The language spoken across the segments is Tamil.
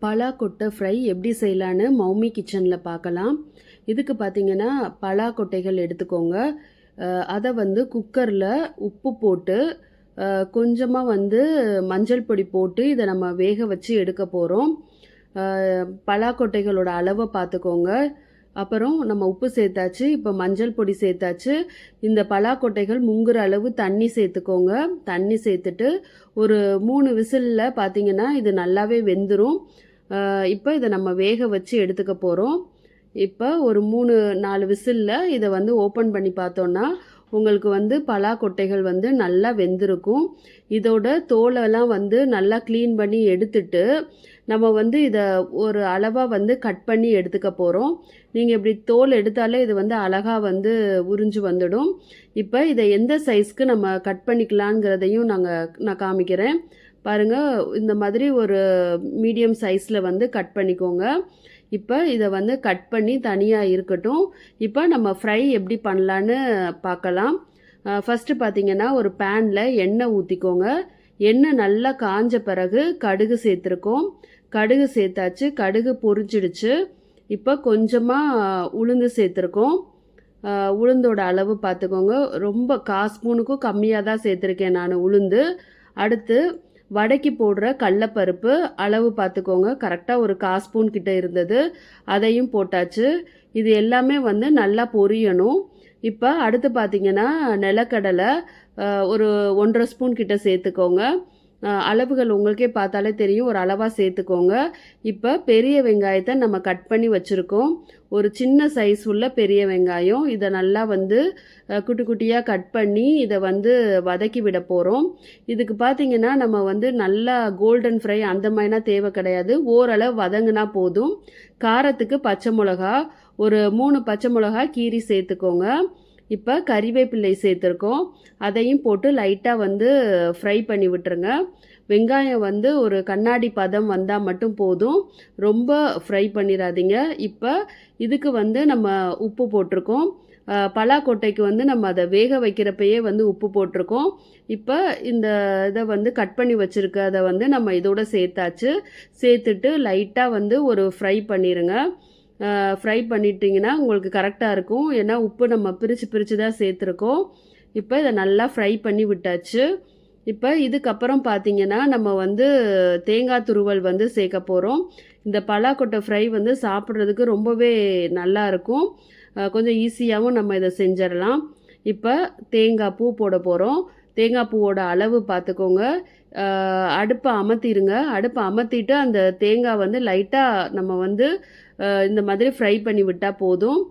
பலாக்கொட்டை ஃப்ரை எப்படி செய்யலான்னு மௌமி கிச்சனில் பார்க்கலாம். இதுக்கு பார்த்தீங்கன்னா பலாக்கொட்டைகள் எடுத்துக்கோங்க. அதை வந்து குக்கரில் உப்பு போட்டு கொஞ்சமாக வந்து மஞ்சள் பொடி போட்டு இதை நம்ம வேக வச்சு எடுக்க போகிறோம். பலாக்கொட்டைகளோட அளவை பார்த்துக்கோங்க. அப்புறம் நம்ம உப்பு சேர்த்தாச்சு, இப்போ மஞ்சள் பொடி சேர்த்தாச்சு. இந்த பலாக்கொட்டைகள் முங்குற அளவு தண்ணி சேர்த்துக்கோங்க. தண்ணி சேர்த்துட்டு ஒரு 3 விசிலில் பார்த்தீங்கன்னா இது நல்லாவே வெந்துடும். இப்போ இதை நம்ம வேக வச்சு எடுத்துக்க போகிறோம். இப்போ ஒரு 3-4 விசிலில் இதை வந்து ஓப்பன் பண்ணி பார்த்தோன்னா உங்களுக்கு வந்து பலாக்கொட்டைகள் வந்து நல்லா வெந்திருக்கும். இதோட தோலெல்லாம் வந்து நல்லா க்ளீன் பண்ணி எடுத்துட்டு நம்ம வந்து இதை ஒரு அளவாக வந்து கட் பண்ணி எடுத்துக்க போகிறோம். நீங்கள் இப்படி தோல் எடுத்தாலே இது வந்து அழகாக வந்து உறிஞ்சு வந்துடும். இப்போ இதை எந்த சைஸ்க்கு நம்ம கட் பண்ணிக்கலாங்கிறதையும் நான் காமிக்கிறேன். பாருங்கள், இந்த மாதிரி ஒரு மீடியம் சைஸில் வந்து கட் பண்ணிக்கோங்க. இப்போ இதை வந்து கட் பண்ணி தனியாக இருக்கட்டும். இப்போ நம்ம ஃப்ரை எப்படி பண்ணலான்னு பார்க்கலாம். ஃபஸ்ட்டு பார்த்தீங்கன்னா ஒரு பேனில் எண்ணெய் ஊற்றிக்கோங்க. எண்ணெய் நல்லா காஞ்ச பிறகு கடுகு சேர்த்துருக்கோம். கடுகு சேர்த்தாச்சு, கடுகு பொரிஞ்சிடுச்சு. இப்போ கொஞ்சமாக உளுந்து சேர்த்துருக்கோம். உளுந்தோட அளவு பார்த்துக்கோங்க. ரொம்ப 1/4 ஸ்பூனுக்கும் கம்மியாக தான் சேர்த்துருக்கேன் நான் உளுந்து. அடுத்து வடைக்கு போடுற கடலப்பருப்பு அளவு பார்த்துக்கோங்க. கரெக்டாக ஒரு 1/4 ஸ்பூன் கிட்ட இருந்தது, அதையும் போட்டாச்சு. இது எல்லாமே வந்து நல்லா பொரியணும். இப்போ அடுத்து பார்த்தீங்கன்னா நிலக்கடலை ஒரு 1/2 ஸ்பூன் கிட்ட சேர்த்துக்கோங்க. அளவுகள் உங்களுக்கே பார்த்தாலே தெரியும், ஒரு அளவாக சேர்த்துக்கோங்க. இப்போ பெரிய வெங்காயத்தை நம்ம கட் பண்ணி வச்சுருக்கோம். ஒரு சின்ன சைஸ் உள்ள பெரிய வெங்காயம், இதை நல்லா வந்து குட்டி குட்டியாக கட் பண்ணி இதை வந்து வதக்கி விட போகிறோம். இதுக்கு பார்த்தீங்கன்னா நம்ம வந்து நல்லா கோல்டன் ஃப்ரை அந்த மாதிரினா தேவை கிடையாது, ஓரளவு வதங்கினா போதும். காரத்துக்கு பச்சை மிளகா ஒரு 3 பச்சை மிளகா கீரி சேர்த்துக்கோங்க. இப்போ கறிவேப்பிலை சேர்த்துருக்கோம், அதையும் போட்டு லைட்டாக வந்து ஃப்ரை பண்ணி விட்டுருங்க. வெங்காயம் வந்து ஒரு கண்ணாடி பதம் வந்தால் மட்டும் போதும், ரொம்ப ஃப்ரை பண்ணிடாதீங்க. இப்போ இதுக்கு வந்து நம்ம உப்பு போட்டிருக்கோம். பலாக்கொட்டைக்கு வந்து நம்ம அதை வேக வைக்கிறப்பயே வந்து உப்பு போட்டிருக்கோம். இப்போ இந்த இதை வந்து கட் பண்ணி வச்சுருக்க அதை வந்து நம்ம இதோட சேர்த்தாச்சு. சேர்த்துட்டு லைட்டாக வந்து ஒரு ஃப்ரை பண்ணிடுங்க. ஃப்ரை பண்ணிட்டிங்கன்னா உங்களுக்கு கரெக்டாக இருக்கும். ஏன்னா உப்பு நம்ம பிரித்து தான் சேர்த்துருக்கோம். இப்போ இதை நல்லா ஃப்ரை பண்ணி விட்டாச்சு. இப்போ இதுக்கப்புறம் பார்த்தீங்கன்னா நம்ம வந்து தேங்காய் துருவல் வந்து சேர்க்க போகிறோம். இந்த பலாக்கொட்டை ஃப்ரை வந்து சாப்பிட்றதுக்கு ரொம்பவே நல்லா இருக்கும். கொஞ்சம் ஈஸியாகவும் நம்ம இதை செஞ்சிடலாம். இப்போ தேங்காய் பூ போட போகிறோம். தேங்காய் பூவோட அளவு பார்த்துக்கோங்க. அடுப்பை அமர்த்திடுங்க. அடுப்பை அமர்த்திட்டு அந்த தேங்காய் வந்து லைட்டாக நம்ம வந்து இந்த மாதிரி ஃப்ரை பண்ணி விட்டால் போதும்.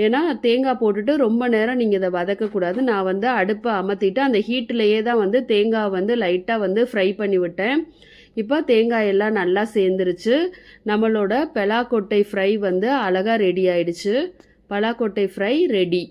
ஏன்னா தேங்காய் போட்டுட்டு ரொம்ப நேரம் நீங்கள் இதை வதக்கக்கூடாது. நான் வந்து அடுப்பை அமர்த்திட்டு அந்த ஹீட்லேயே தான் வந்து தேங்காய் வந்து லைட்டாக வந்து ஃப்ரை பண்ணி விட்டேன். இப்போ தேங்காய் எல்லாம் நல்லா சேர்ந்துருச்சு. நம்மளோட பலாக்கொட்டை ஃப்ரை வந்து அழகாக ரெடி ஆயிடுச்சு. பலாக்கொட்டை ஃப்ரை ரெடி.